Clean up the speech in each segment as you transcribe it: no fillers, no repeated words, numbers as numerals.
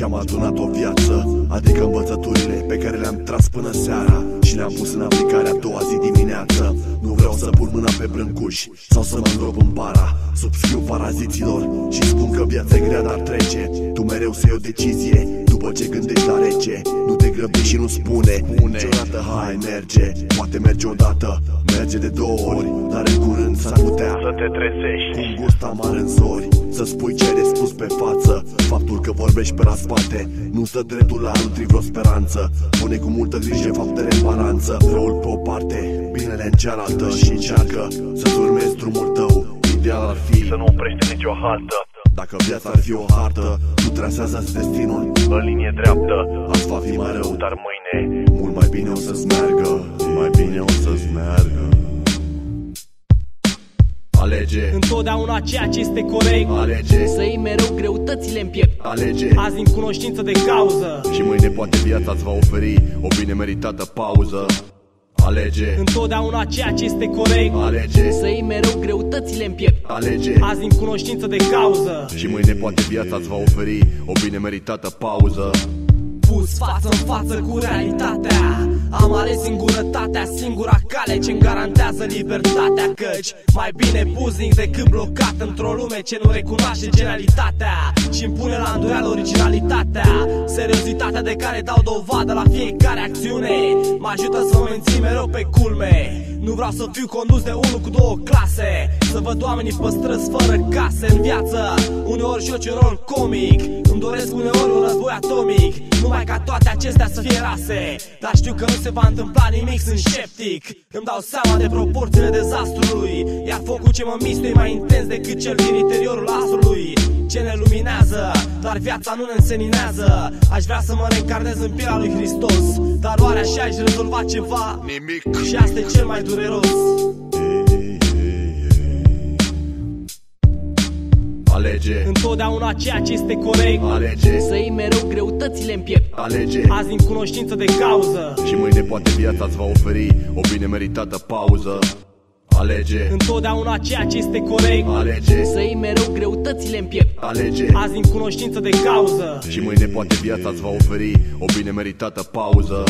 am adunat o viață, adică învățăturile pe care le-am tras până seara și le-am pus în aplicare a doua zi dimineață. Nu vreau să pun mâna pe brâncuși sau să mă îndrop în para sub schiul paraziților și spun că viața e grea, dar trece. Tu mereu să iei o decizie după ce gândești la rece. Nu te grăbi și nu spune niciodată hai merge. Poate merge odată, merge de două ori, dar în curând s-ar putea să te trezești cu un gust amar în zori, să spui ce ai de spus pe față. Faptul că vorbești pe la spate nu stă dreptul la nutri vreo speranță. Pune cu multă grijă faptele în balanță, răul pe o parte, binele în cealaltă și încearcă să-ți urmezi drumul tău. Ideal ar fi să nu oprești nicio haltă. Dacă viața ar fi o hartă, tu trasează-ți destinul în linie dreaptă. Azi va fi mai rău, dar mâine mult mai bine o să-ți meargă. Mai bine o să-ți meargă. Alege întotdeauna ceea ce este corect. Alege să iei mereu greutățile în piept. Alege azi în cunoștință de cauză și mâine poate viața îți va oferi o bine meritată pauză. Alege întotdeauna ceea ce este corect. Alege să iei mereu greutățile în piept. Alege azi în cunoștință de cauză și mâine poate viața îți va oferi o bine meritată pauză. Pus față în față cu realitatea, am ales singurătatea, singura cale ce-mi garantează libertatea. Căci mai bine puznic decât blocat într-o lume ce nu recunoaște genialitatea și îmi pune la îndoială originalitatea. Seriozitatea de care dau dovadă la fiecare acțiune mă ajută să mă mențin mereu pe culme. Nu vreau să fiu condus de unul cu două clase, să văd oamenii pe străzi fără case. În viață uneori joci un rol comic, îmi doresc uneori un război atomic, numai ca toate acestea să fie rase. Dar știu că nu se va întâmpla nimic, sunt sceptic. Îmi dau seama de proporțiile dezastrului, iar focul ce mă mistuie e mai intens decât cel din interiorul astrului ce ne luminează, dar viața nu ne înseninează. Aș vrea să mă reîncarnez în pielea lui Hristos, dar oare așa aș rezolva ceva? Nimic. Și asta e cel mai dureros. Alege întotdeauna ceea ce este corect. Alege să iei mereu greutățile în piept. Alege azi în cunoștință de cauză și mâine poate viața îți va oferi o bine meritată pauză. Alege întotdeauna ceea ce este corect. Alege să iei mereu greutățile în piept. Alege azi în cunoștință de cauză și mâine poate viața îți va oferi o bine meritată pauză.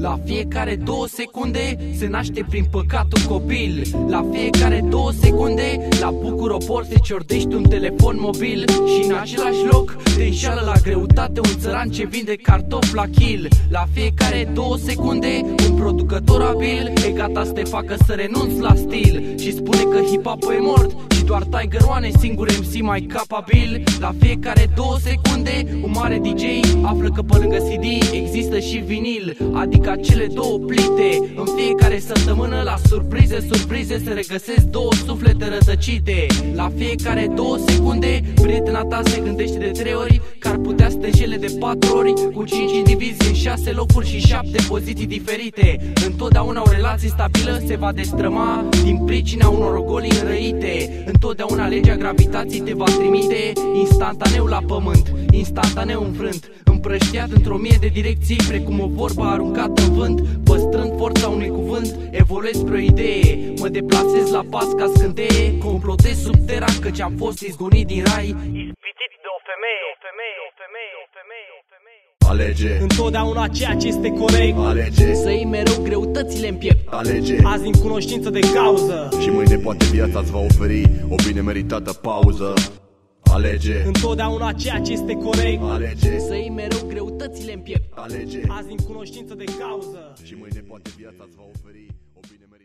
La fiecare 2 secunde se naște prin păcat un copil. La fiecare 2 secunde la Bucur Opor se ciordește un telefon mobil. Și în același loc te înșală la greutate un țăran ce vinde cartofi la kill. La fiecare 2 secunde un producător abil e gata să te facă să renunți la stil și spune că hip-hop-ul e mort și doar Tiger One e singur MC mai capabil. La fiecare 2 secunde un mare DJ află că pe lângă CD există și vinil, adică cele două plite. În fiecare săptămână la surprize se regăsesc 2 suflete rătăcite. La fiecare 2 secunde prietena ta se gândește de 3 ori că ar putea să te înșele de 4 ori, cu 5 indivizi în 6 locuri și 7 poziții diferite. Întotdeauna o relație stabilă se va destrăma din pricina unor orgolii înrăite. Întotdeauna legea gravitației te va trimite instantaneu la pământ, instantaneu înfrânt, împrăștiat într-o mie de direcții, precum o vorbă aruncată în vânt. Păstrând forța unui cuvânt, evoluez spre o idee, mă deplasez la pas ca scânteie, complotez sub terra căci am fost izgonit din rai, ispitit de o femeie. Alege întotdeauna ceea ce este corect. Alege să iei mereu greutățile în piept. Alege azi în cunoștință de cauză și mâine poate viața îți va oferi o bine meritată pauză. Alege întotdeauna ceea ce este corect. Alege să iei mereu greutățile în piept. Alege azi în cunoștință de cauză și mâine poate viața îți va oferi o bine meritată